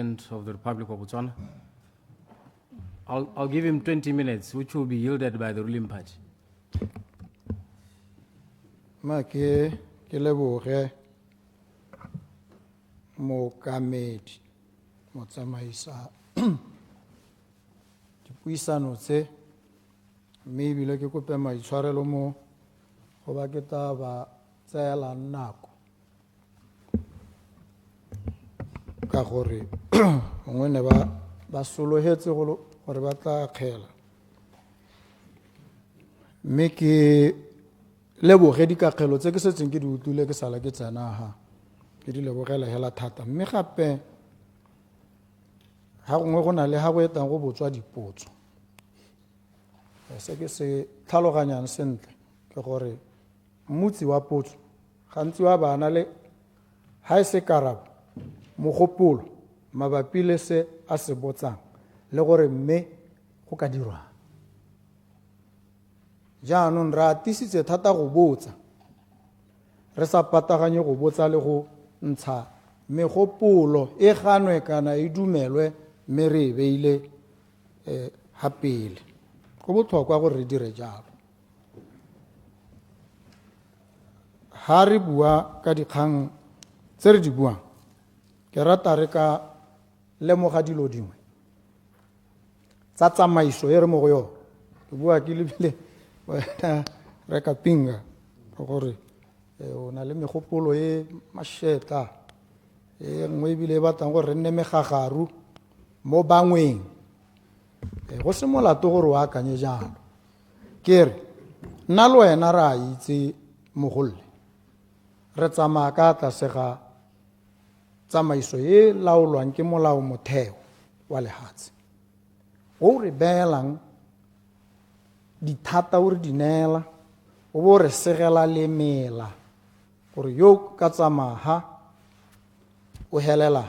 of the Republic of Botswana. I'll give him 20 minutes, which will be yielded by the ruling party. Ke leboge mookamedi motsamaisa dipuisano tse mme ebile ke kope maitshwarelo mo go ba ke tla ba tseela nako ka gore gongwe ne ba sologetse gore ba tla kgela mme ke leboge dikakgelo tse ke setseng ke di utlwile ke sala ke tsena ke di lebogela hela thata mme gape ha gongwe go na le ha go etang go botswa dipotso se ke se tlhaloganyang sentle ke gore mmutsi wa potso gantsi wa bana le ha e se karabo mogopolo mabapi le se a se botsang le gore mme go ka dirwa jaanong re atisitse thata go botsa re sa pataganye go botsa le go ntsha megopolo e ganwe kana e dumelwe mme re e beile ha pele go botlhokwa gore re dire jalo ha re bua ka dikgang tse re di buang ke rata re ka lemoga dilo dingwe tsa tsamaiso e re mo go yone ke bua ke lebile re ka pinga gore o na le megopolo e mašeta e nngwe ebile e batlang gore re nne megagaru mo bangweng go se molato gore o akanye jalo ke re nna le wena re a itse mogolle re tsamaya ka tlase ga tsamaiso e laolwang ke molao motheo wa lehatshe o re beelang dithata o re di neela o bo re segela le mela gore yo ka tsamaya o helela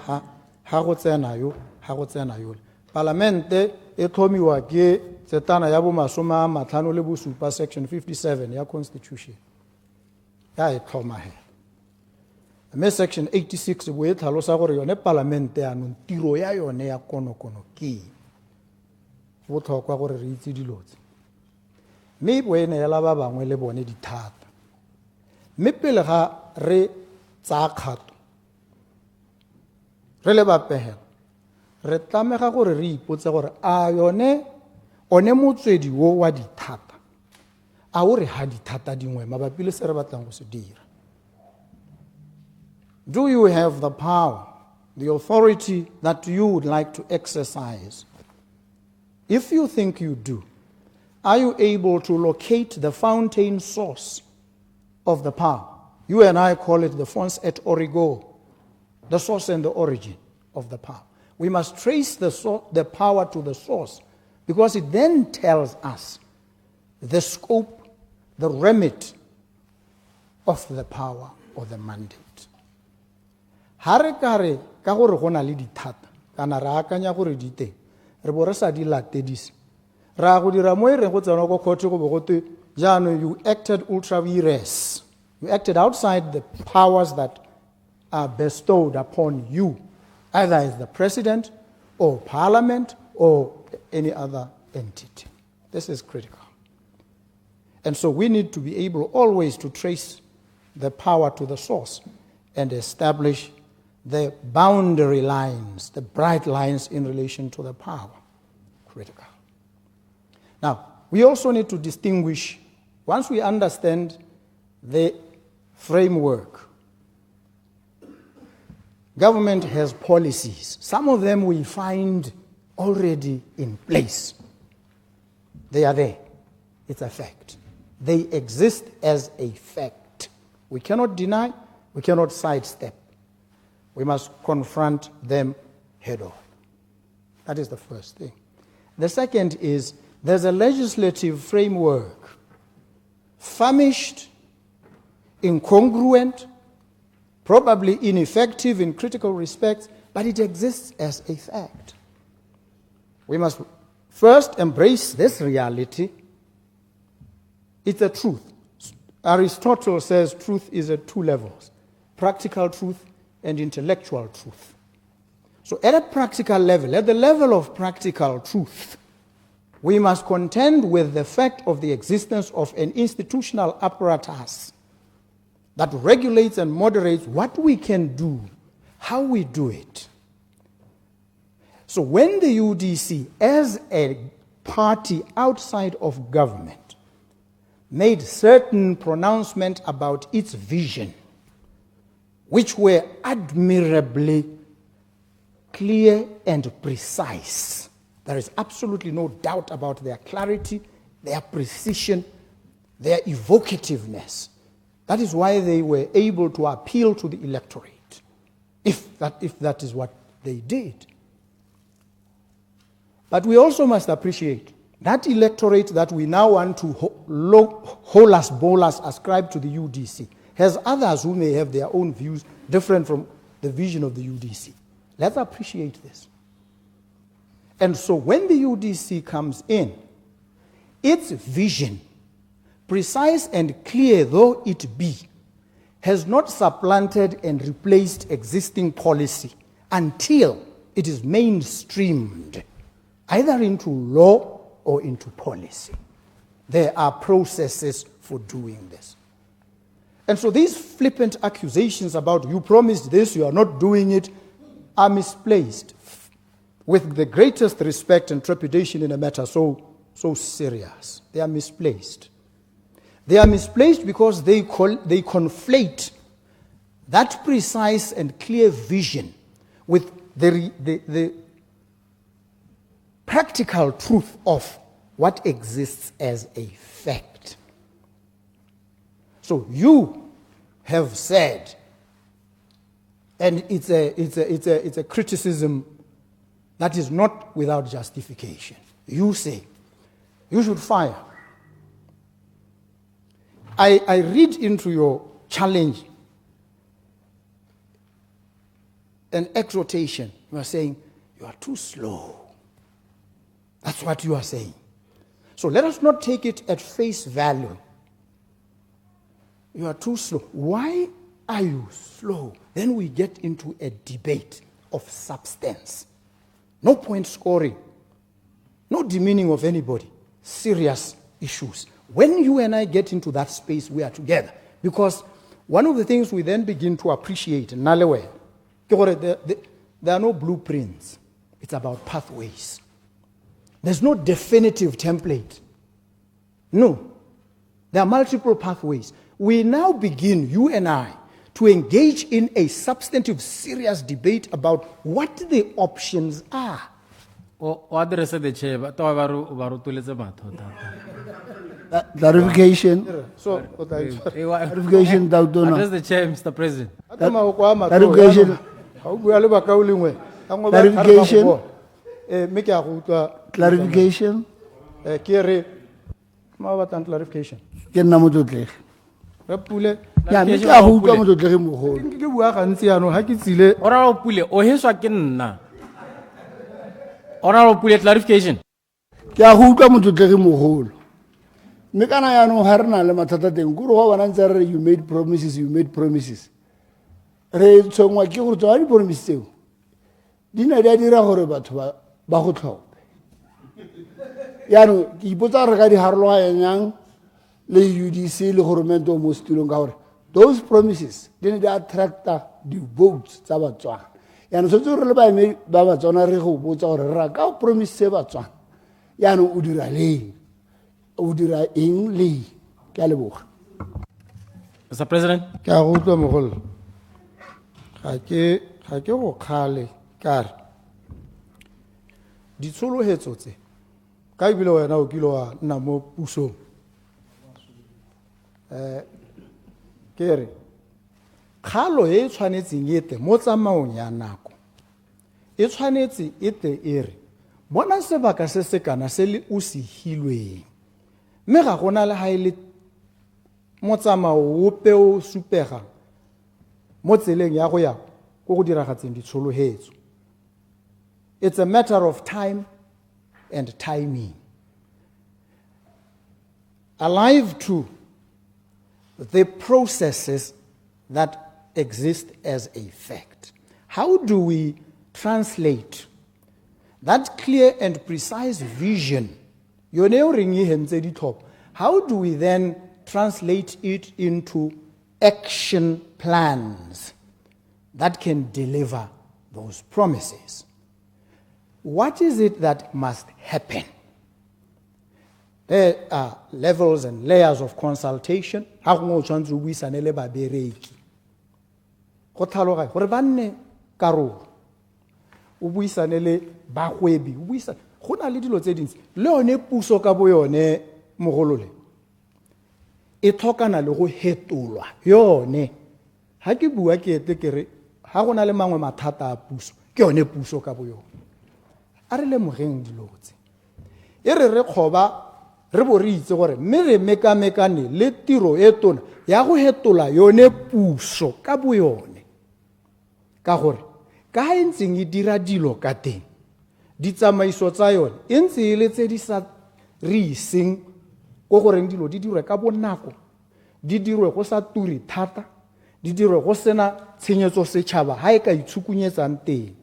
ha go tsena yo ha go tsena yo palamente e tlhomiwa ke tsetana ya bo 57 section 57 ya constitution ya e tlhoma mme section 86 bo e tlhalosa gore yone palamente anong tiro ya yone ya konokono ke botlhokwa gore re itse dilo tse mme bo e neela ba bangwe le bone dithata mme pele ga re tsaya kgato re le bapegela re tlamega gore re ipotse gore a one motswedi wo wa dithata a o re ha dithata dingwe mabapi le se re batlang go se dira. Do you have the power, the authority that you would like to exercise? If you think you do, are you able to locate the fountain source of the power? You and I call it the fons et origo, the source and the origin of the power. We must trace the power to the source because it then tells us the scope, the remit of the power or the mandate. Hare kare ka gore go na le dithata kana re akanya gore di teng re bo re sa di latedise ra go dira mo ere go tsena go khothe go bogote jaanong you acted ultra vires, you acted outside the powers that are bestowed upon you either as the president or parliament or any other entity. This is critical. And so we need to be able always to trace the power to the source and establish the boundary lines, the bright lines in relation to the power. Critical. Now, we also need to distinguish, once we understand the framework, government has policies. Some of them we find already in place. They are there. It's a fact. They exist as a fact. We cannot deny, we cannot sidestep. We must confront them head on. That is the first thing. The second is there's a legislative framework, famished, incongruent, probably ineffective in critical respects, but it exists as a fact. We must first embrace this reality. It's a truth. Aristotle says truth is at two levels, practical truth and intellectual truth. So at a practical level, at the level of practical truth, we must contend with the fact of the existence of an institutional apparatus that regulates and moderates what we can do, how we do it. So when the UDC, as a party outside of government, made certain pronouncements about its vision, which were admirably clear and precise, there is absolutely no doubt about their clarity, their precision, their evocativeness. That is why they were able to appeal to the electorate, if that is what they did. But we also must appreciate that electorate that we now want to holus bolus ascribe to the UDC has others who may have their own views different from the vision of the UDC. Let's appreciate this. And so when the UDC comes in, its vision, precise and clear though it be, has not supplanted and replaced existing policy until it is mainstreamed, either into law or into policy. There are processes for doing this. And so these flippant accusations about you promised this, you are not doing it, are misplaced, with the greatest respect and trepidation in a matter so serious. They are misplaced. They are misplaced because they conflate that precise and clear vision with the practical truth of what exists as a fact. So you have said, and it's a criticism that is not without justification. You say, you should fire. I read into your challenge an exhortation. You are saying, you are too slow. That's what you are saying. So let us not take it at face value. You are too slow. Why are you slow? Then we get into a debate of substance. No point scoring. No demeaning of anybody. Serious issues. When you and I get into that space, we are together. Because one of the things we then begin to appreciate, Nalewe, there are no blueprints. It's about pathways. There's no definitive template. No. There are multiple pathways. We now begin, you and I, to engage in a substantive, serious debate about what the options are. Clarification. So, Clarification, Daudona. Address the chair, Mr. President. Clarification. Clarification. Clarification. Ke nna motlotlegi. Ya mme ke a go utlwa motlotlegi mogolo. Ke bua gantsi ano ha ke tsile Oral Pule, o heswa ke nna. Oral Pule, clarification. Ke a go utlwa motlotlegi mogolo. Mme kana yaanong ga re na le mathata teng kore go bona ntse re you made promises. Re tshwengwa ke gore tswa di-promise tseo di ne di a dira gore batho ba go tlhophe. Yaanong ke ipotsa re ka di harologanyang le UDC le government o mo setulong ka gore those promises di ne di attracta di-votes tsa Batswana. Yaanong setse re le baemedi ba Batswana re go botsa gore re ra ka promise se Batswana. Yaanong o dira leng? O dira eng le? Ke a leboga. Mr. President. ke a go utlwa mogolo ga ke go kgale ka re ditshologetso tse ka ebile wena o kile wa nna mo pusong ke re kgalo e tshwanetseng e tle mo tsamaong ya nako e tshwanetse e tle e re bona sebaka se se kana se le o se hilweng mme ga gona le ha ile mo tsamao ope o supega mo tseleng ya go ya go go diragatseng ditshologetso. It's a matter of time and timing. Alive to the processes that exist as a fact. How do we translate that clear and precise vision, how do we then translate it into action plans that can deliver those promises? What is it that must happen? There are levels and layers of consultation. O buisane le bagwebi, o buisane go na le dilo tse dintsi le one puso ka bo yone mogolole e tlhokana le go hetolwa yone. Ha ke bua ke ete ke re ha go na le mangwe mathata a puso ke yone puso ka bo yone. A re le mogeng dilo tse e re kgoba re bo re itse gore mme re mekamekane le tiro e tona ya go hetola yone puso ka bo yone, ka gore ka ntseng e dira dilo ka teng ditsamaiso tsa yone e ntse e le tse di sa re iseng go goreng dilo di dirwe ka bonako, di dirwe go sa turi thata, di dirwe go sena tshenyetso setšhaba ha e ka itshukunyetsang teng.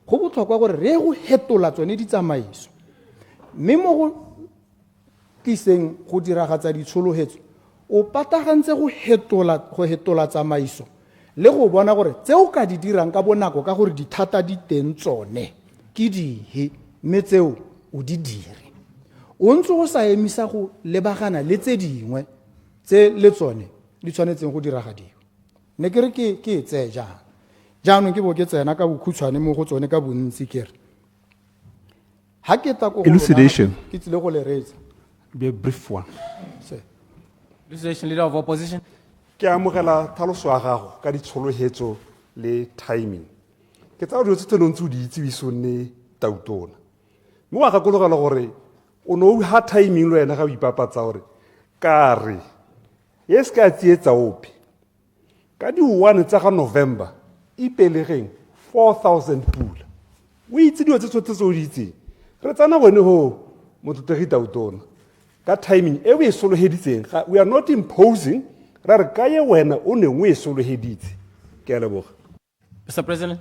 Go botlhokwa gore re go hetola tsone ditsamaiso, mme mo go tliseng go diragatsa ditshologetso o patagantse go hetola tsamaiso le go bona gore tseo ka di dirang ka bonako ka gore dithata di teng tsone ke dihe, mme tseo o di dire. O ntse go sa emisa go lebagana le tse dingwe tse le tsone di tshwanetseng go diragadiwa. Ne ke re ke tseye jaanong ke bo ke tsena ka bokhutshwane mo go tsone ka bontsi ke re ha ke ta go Elucidation. ke tsile go le reetsa. Be a brief one. Legislation leader of opposition. Ke amogela tlhaloso ya gago ka ditshologetso le timing. Ke tsa dilo tse tse ntse o di itse biso ne tautona. Mo wa gakologela gore o no ha timing le wena ga o ipapatsa gore ka re yes ka tsietsa ope ka di 1 tsa ga November ipelegeng 4000 pula o itse dilo tse tsotlhe tse o di itse re tsana gone ho mototegi tautona ka timing e we soloheditseng. We are not imposing ra re ka ye wena o ne o e soloheditse. Ke a leboga. Mr. President.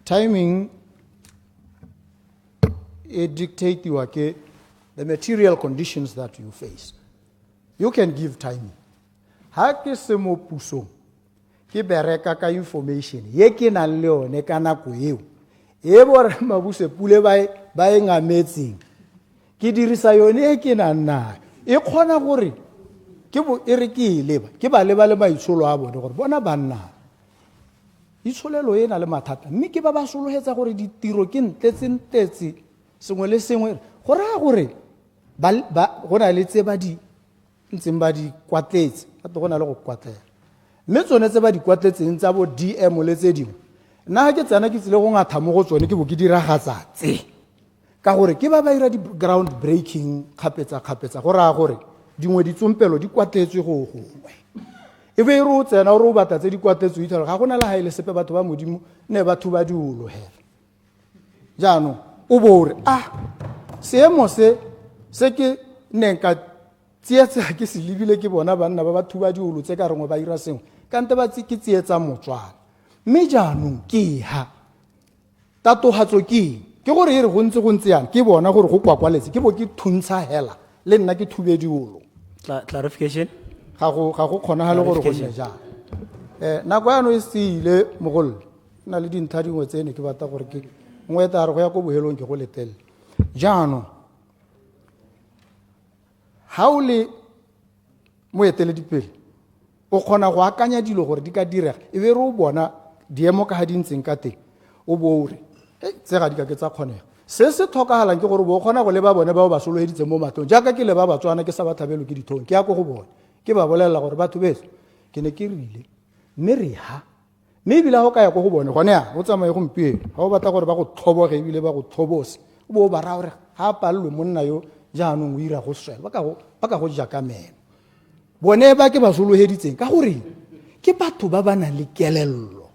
Timing it dictate you ke the material conditions that you face. You can give timing. Ha ke se mo puso ke bereka ka information ye ke na le yone ka nako eo e bora mabuse pule ba e ngametseng ke dirisa yone e ke na nna e kgona gore ke bo e re ke leba ke ba leba le maitsholo a bone gore bona ba nna itsholelo e na le mathata, mme ke ba sologetsa gore ditiro ke ntletse sengwe le sengwe go raya gore go na le tse ba di ntseng ba di kwatletse ka go na le go kwatlela, mme tsone tse ba di kwatletseng tsa bo DM le tse dingwe nna ke tsena ke tsile go ngatha mo go tsone ke bo ke diragatsa tse ka gore ke ba ira di ground breaking kgapetsa go raya gore dingwe ditsompelo di kwatletswe go gongwe e be re o tsena o re o batla tse di kwatletswe itse ga go na le ha ile sepe batho ba modimo ne batho ba di ulohela jaanong o bore seemo se ke nenka tsietsa ke se lebile ke bona banna ba batho ba di ulo tse ka rengwe ba ira sengwe kante ba ke tsietsa motswana, mme jaanong ke ha tatogatso ke gore e re go ntse yana ke bona gore go kwakwaletse ke bo ke thuntsha hela le nna ke thube diolo. Clarification. ga go kgonagale gore go nne jang nako yano e seile mogolo na le dintha dingwe tsene ke batla gore ke ngwe e tare go ya ko bohelong ke go letelle jaanong ha o le moeteledipele o kgona go akanya dilo gore di ka direga e be re o bona diemo ka ga di ntseng ka teng o bo ore tse ga di ka ke tsa kgonega. Se se tlhokagalang ke gore bo kgona go leba bone bao ba soloheditse mo matlong jaaka ke leba Batswana ke sa ba thabelo ke dithong ke ya go bone ke ba bolelela gore batho beso ke ne ke rile mme re ha mme ebile go ka ya go bone gone ya o tsamaye gompieno ga o batla gore ba go thoboge ebile ba go thobose o bo ba ra gore ha pallo monna yo jaanong o ira go swela ba ka go jaka meno bone ba ke ba soloheditseng ka gore ke batho ba ba nang le kelello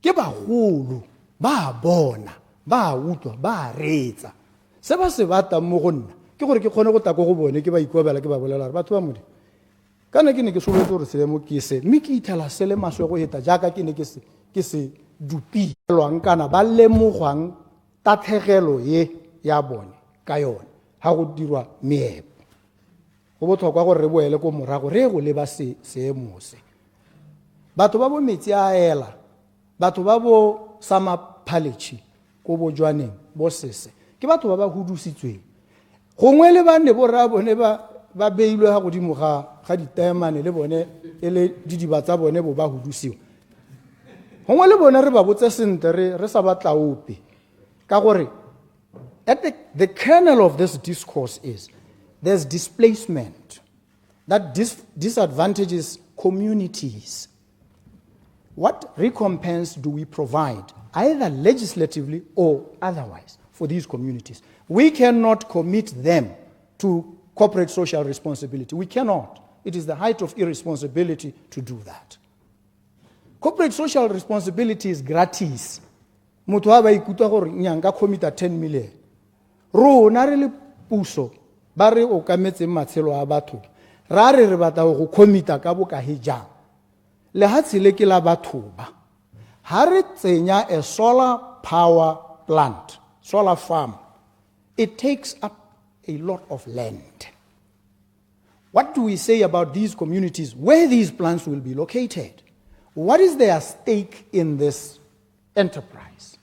ke bagolo ba bona ba utlwa ba reetsa se ba se batla mo go nna ke gore ke kgone go tako go bone ke ba ikobela ke ba bolela gore batho ba modi kana ke ne ke soletse gore selemo ke se mme ke ithela sele maswe go heta jaaka ke ne ke ke se dupilwang kana ba lemogwang tatlhegelo ye ya bone ka yone ga go dirwa meepo. Go botlhokwa gore re boele ko morago re go leba seemo se. Batho ba bo metsi a ela, batho ba bo Samaphaletši ko bojwaneng bo sese ke batho ba ba hudusitsweng. Gongwe le bane borra bone ba beilwe ga godimo ga ditemane le bone e le didiba tsa bone bo ba hudusiwa. Gongwe le bone re ba botse sentle re sa batla ope ka gore at the kernel of this discourse is there's displacement that disadvantages communities. What recompense do we provide, either legislatively or otherwise, for these communities? We cannot commit them to corporate social responsibility. We cannot. It is the height of irresponsibility to do that. Corporate social responsibility is gratis. Motho ha ba ikutlwa gore nyanga commit 10 million. Rona re le puso ba re o kametse matshelo a batho. Ra re batla go commita ka bokae jang. Le ha tsile ke la batho ba. Ha re tsenya a solar power plant, solar farm, it takes up a lot of land. What do we say about these communities, where these plants will be located? What is their stake in this enterprise?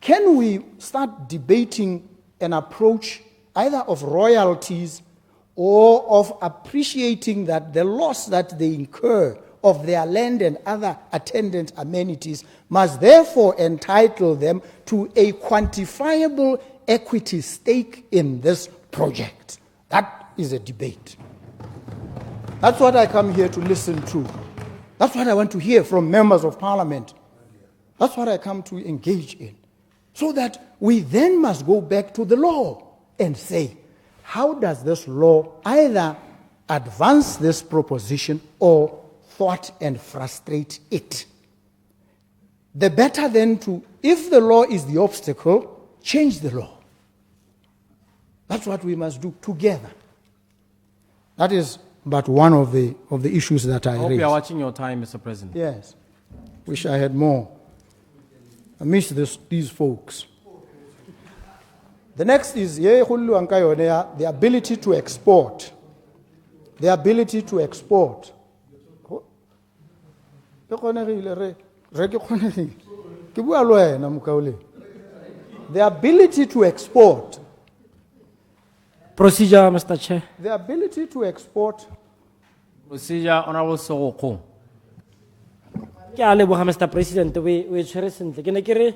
Can we start debating an approach either of royalties or of appreciating that the loss that they incur of their land and other attendant amenities must therefore entitle them to a quantifiable equity stake in this project? That is a debate. That's what I come here to listen to. That's what I want to hear from members of parliament. That's what I come to engage in. So that we then must go back to the law and say, how does this law either advance this proposition or thwart and frustrate it? The better then to, if the law is the obstacle, change the law. That's what we must do together. That is but one of the issues that I I hope raised. you are watching your time, Mr. President. Yes. Wish I had more. I miss these folks. The next is the ability to export. The ability to export. The ability to export. Procedure, Mr. Chair. The ability to export. Procedure, Honorable Sogoko. Ke a leboga, Mr. President, we tshwere sentle. Ke ne ke re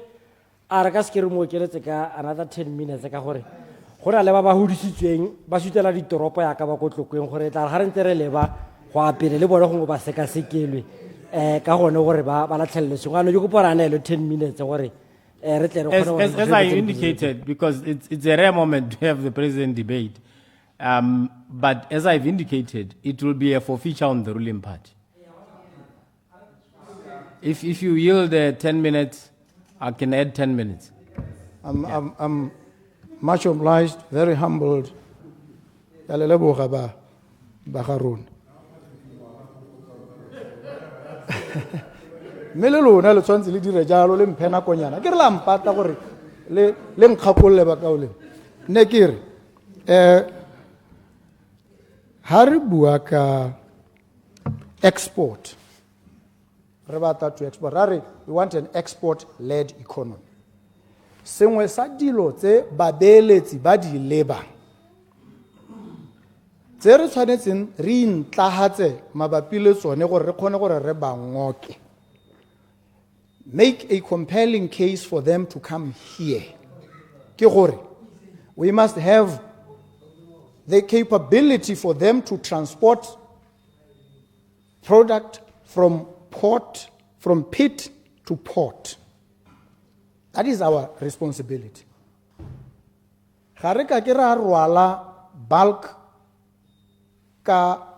a re ka se ke re mo okeletse ka another 10 minutes ka gore go na le ba ba hudisitsweng ba sutela ditoropo ya ka ba ko tlokweng gore tla ga re ntse re leba go apele le bone go ba sekasekelwe ka gone gore ba latlhelele sengwana ke kopa rana le 10 minutes gore re tle re kgone As I indicated, because it's a rare moment to have the president debate, but as I've indicated, it will be a forfeiture on the ruling party. If you yield 10 minutes, I can add 10 minutes. I'm much obliged, very humbled. Melelo na le tshwantse le dire jalo le mphena konyana ke re la mpata gore le nkgakolle ba kaole ne ke re ha re bua ka export re batla to export we want an export led economy. Sengwe sa dilo tse babeeletsi ba di leba tse re tshwanetseng re intlahatse mabapi le tsone gore re kgone gore re ba ngoke. Make a compelling case for them to come here. Ke gore we must have the capability for them to transport product from pit to port. That is our responsibility. Ga re ka ke ra rwala bulk ka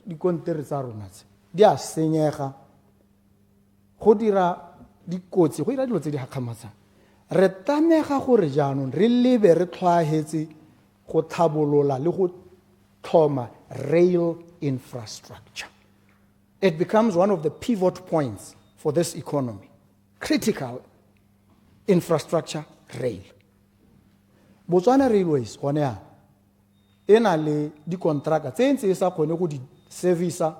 dikontere tsa rona tse di a senyega go dira dikotsi go dira dilo tse di gakgamatsang. Re tamega gore jaanong re lebe re tlhaahetse go tlhabolola le go tlhoma rail infrastructure. It becomes one of the pivot points for this economy. Critical infrastructure, rail. Botswana Railways, gone yana, e na le di-contractor tse ntse e sa kgone go di servicer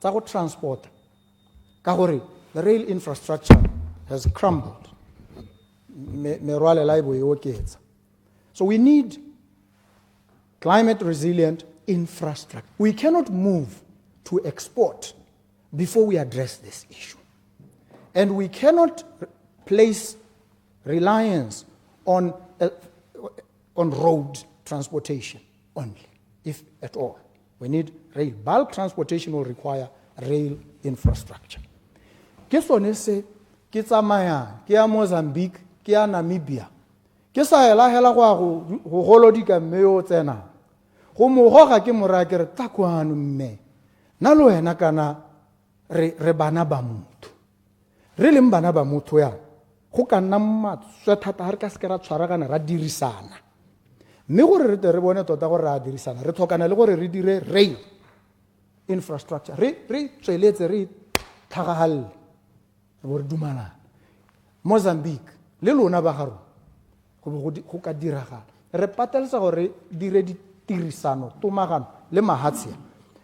tsa go transport ka gore the rail infrastructure has crumbled. Merwalela e bo e oketsa. So we need climate resilient infrastructure. We cannot move to export before we address this issue. And we cannot place reliance on road transportation only, if at all. We need rail. Bulk transportation will require rail infrastructure. Ke sone se ke tsamaya ke ya Mozambique ke ya Namibia ke sa hela go golodika mme yo tsena go mo goga ke mora ke re takwano mme na lo wena kana re bana ba motho re leng bana ba motho ya go ka nna matswe thata ha re ka se ra tshwaragana ra dirisana mme gore re tle re bone tota gore ra dirisana re tlhokana le gore re dire rail infrastructure re tsweletse re tlhagahalla re dumalana Mozambique le lona ba garo go ka diragala re pateletsa gore dire ditirisano tomagano le mahatsia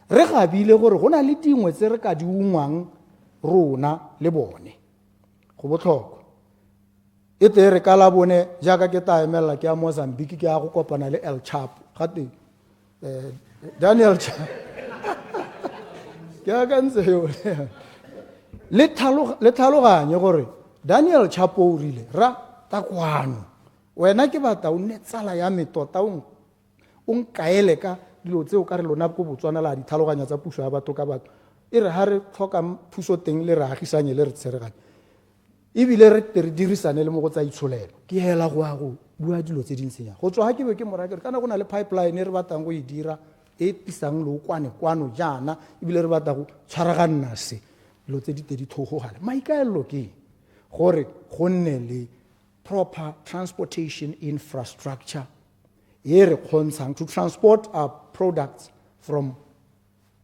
re gabile gore go na le dingwe tse re ka di ungwang rona le bone go botlhokwa e te re kala bone jaaka ke ta emela ke ya Mozambique ke ya go kopana le El Chapo gate Daniel Chapo ke ka ntse yo le tlhaloganye gore Daniel Chapo o rile ra takwano wena ke batla o ne tsala ya metota o nkaele ka dilo tse o ka re lona go Botswana la di tlhaloganya tsa puso ya batho ka batho e re ha re tlhoka thuso teng le re agisanye le re tsereganye ebile re dirisane le mo go tsa itsholelo ke hela go bua dilo tse dintsenya go tswa ha ke be ke morake kana go na le pipeline e re batlang go e dira e pisang le kwano jana ebile re batla go tshwaraganna se dilo tse di thogogale maikaelelo ke gore go nne le proper transportation infrastructure e re kgontshang to transport our products from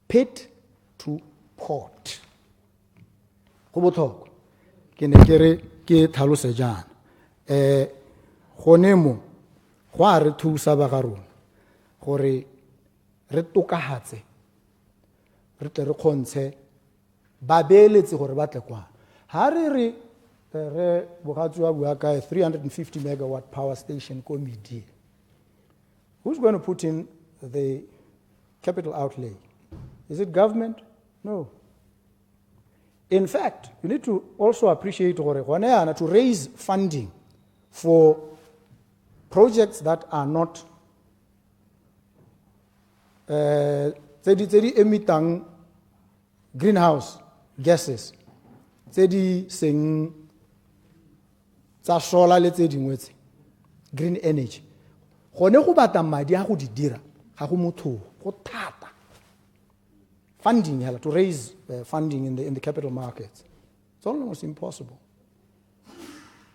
pit to port go botlhokwa ke ne ke re ke tlhalose jana gone mo go a re thusa ba ga rona gore re tokahatse re tle re kgontshe ba beeletse gore ba tle kwana ha re bogatsi wa bua ka 350 megawatt power station ko Media. Who's going to put in the capital outlay? Is it government? No. In fact, you need to also appreciate to raise funding for projects that are not emitting greenhouse gases. Solar, let's say, green energy. Funding to raise funding in the capital markets. It's almost impossible.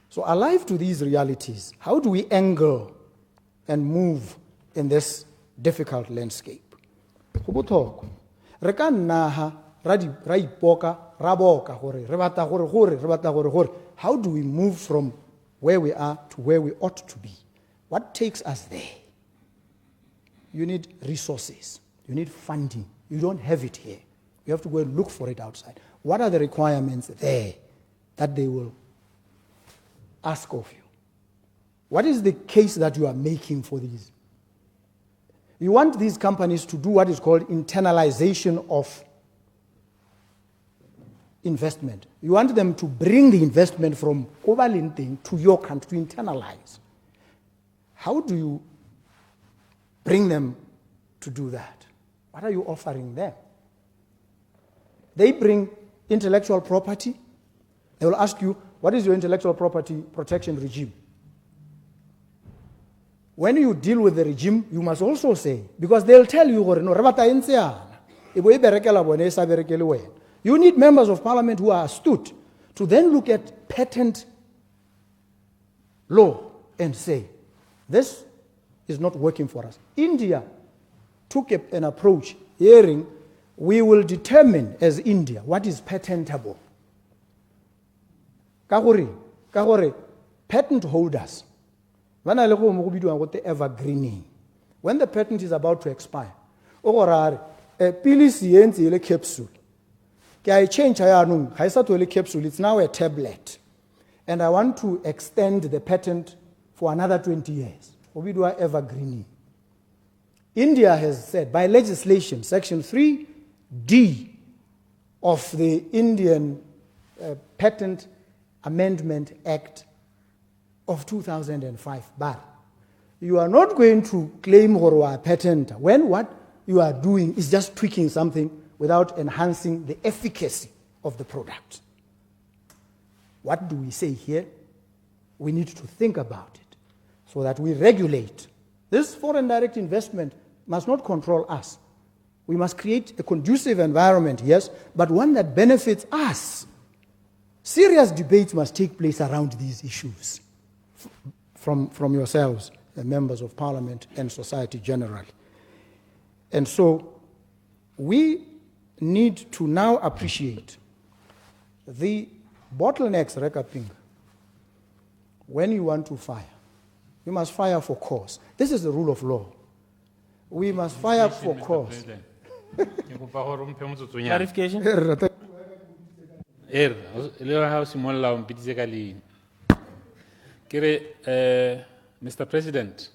So alive to these realities, how do we angle and move in this difficult landscape? How do we move from where we are to where we ought to be? What takes us there? You need resources. You need funding. You don't have it here. You have to go and look for it outside. What are the requirements there that they will ask of you? What is the case that you are making for these? You want these companies to do what is called internalization of investment. You want them to bring the investment from Oberlinting to your country to internalize. How do you bring them to do that? What are you offering them? They bring intellectual property. They will ask you, what is your intellectual property protection regime? When you deal with the regime, you must also say, because they'll tell you, you need members of parliament who are astute to then look at patent law and say, this is not working for us. India took an approach, hearing, we will determine as India what is patentable. Ka gore, patent holders, ba na le go mo go bidiwang go te evergreening. When the patent is about to expire, o go ra re, pele se entse ile capsule. Ke I change ya anong, ga isa to ile capsule, it's now a tablet. And I want to extend the patent for another 20 years. Go bidiwa evergreening. India has said by legislation, Section 3D of the Indian Patent Amendment Act of 2005, but you are not going to claim a patent when what you are doing is just tweaking something without enhancing the efficacy of the product. What do we say here? We need to think about it so that we regulate. This foreign direct investment must not control us. We must create a conducive environment, yes, but one that benefits us. Serious debates must take place around these issues from yourselves, the members of parliament and society generally. And so we need to now appreciate the bottlenecks, Rekaping. When you want to fire, you must fire for cause. This is the rule of law. We must fire for cause. Clarification? Mr. President,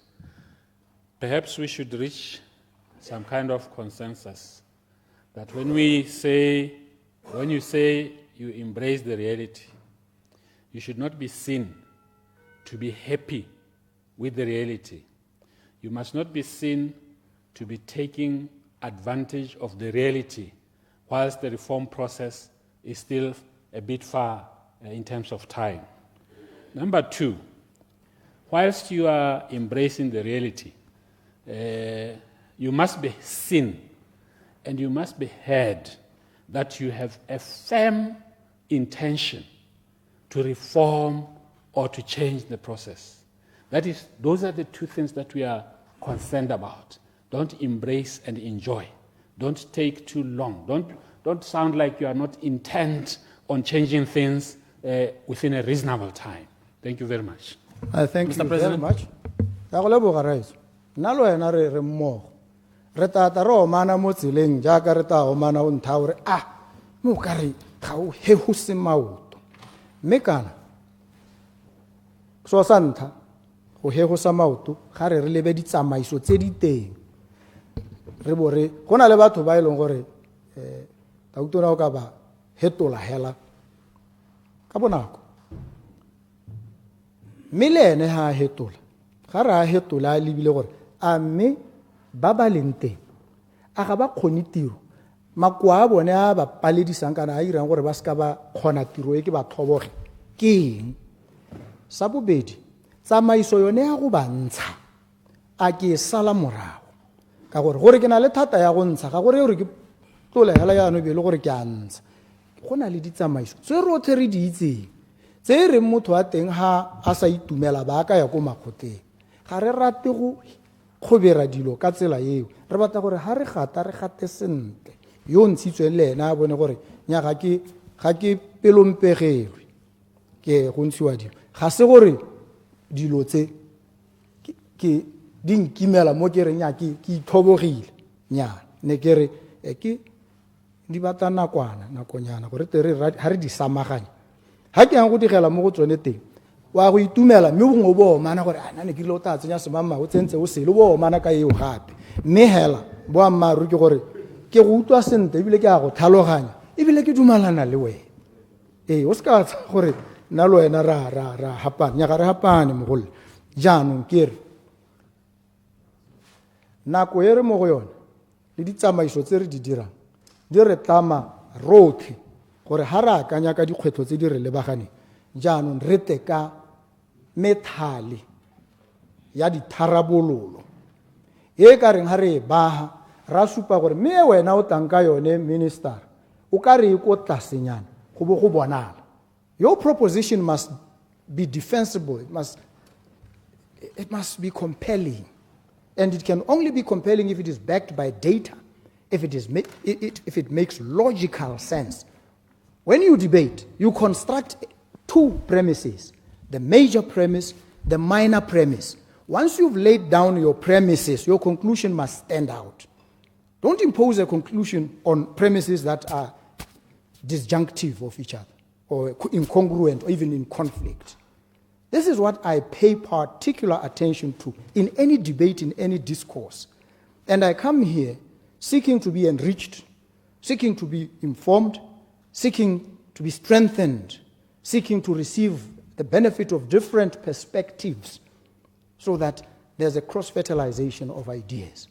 perhaps we should reach some kind of consensus that when you say you embrace the reality, you should not be seen to be happy with the reality. You must not be seen to be taking advantage of the reality whilst the reform process is still a bit far in terms of time. Number two, whilst you are embracing the reality, you must be seen and you must be heard that you have a firm intention to reform or to change the process. Those are the two things that we are concerned about. Don't embrace and enjoy. Don't take too long. Don't sound like you are not intent on changing things within a reasonable time. Thank you very much. I thank you very President. much. Ya go leboga Rais. Nna le wena re mmogo. Re tata re omana mo tseleng jaaka re ta omana o ntha gore mo ka re ga o he go se maoto. Mme kana so sa ntlha go he go sa maoto ga re lebe ditsamaiso tse di teng. Re bo re go na le batho ba ileng gore tautona o ka ba hetola hela ka bonako. Mme le ene ha a hetola ga re a hetola a lebile gore a mme ba ba leng teng a ga ba kgone tiro makoa a bone a ba paledisang kana a irang gore ba ska ba kgona tiro e ke ba thoboge ke eng. Sa bobedi tsamaiso yone ya go ba ntsha a ke sala morago ka gore ke na le thata ya go ntsha ga gore ke tlola hela ya no be le gore ke a ntsha go na le ditsamaiso tse rotlhe re di itseng tse re motho a teng ha a sa itumela ba ka ya go makgoteng ga re rate go khobera dilo ka tsela eo re batla gore ha re gate sentle yo ntshitsweng le ena a bone gore nya ga ke pelompegelwe ke go ntshiwa dilo ga se gore dilo tse ke di nkimela mo ke re nya ke ithobogile nya ne ke re ke di batla nakonyana gore tere ha re di samaganya ha ke yang go digela mo go tsone teng wa go itumela mme bongwe bo mana gore ana ne ke ile o tla tsenya semama o tsentse o sele bo mana ka eo gape mme hela bo amaru ke gore ke go utlwa sente ebile ke a go tlhaloganya ebile ke dumalana le wena o ska tsa gore nna le wena ra hapane nya ga re hapane mogolo jaanong ke re nako e re mo go yone le ditsamaiso tse re di dirang di re tlama rotlhe gore ha ra akanya ka dikgwetlho tse di re lebaganeng jaanong re teka methale ya ditharabololo e ka reng ha re baha ra supa gore mme wena o tanka yone minister o ka re ko tlasenyana go bo go bonala. Your proposition must be defensible. It must be compelling. And it can only be compelling if it is backed by data, if it makes logical sense. When you debate, you construct two premises: the major premise, the minor premise. Once you've laid down your premises, your conclusion must stand out. Don't impose a conclusion on premises that are disjunctive of each other, or incongruent, or even in conflict. This is what I pay particular attention to in any debate, in any discourse. And I come here seeking to be enriched, seeking to be informed, seeking to be strengthened, seeking to receive the benefit of different perspectives so that there's a cross-fertilization of ideas.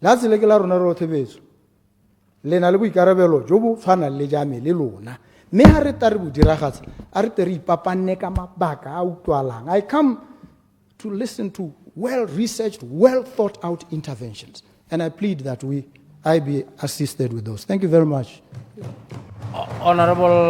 That's the legal le na le boikarabelo jo bo tshwanang le jame le lona. Me ha re tare bo diragatsa a re tere ipapanne ka mabaka a utlwalang. I come to listen to well-researched, well-thought-out interventions, and I plead that I be assisted with those. Thank you very much. Honorable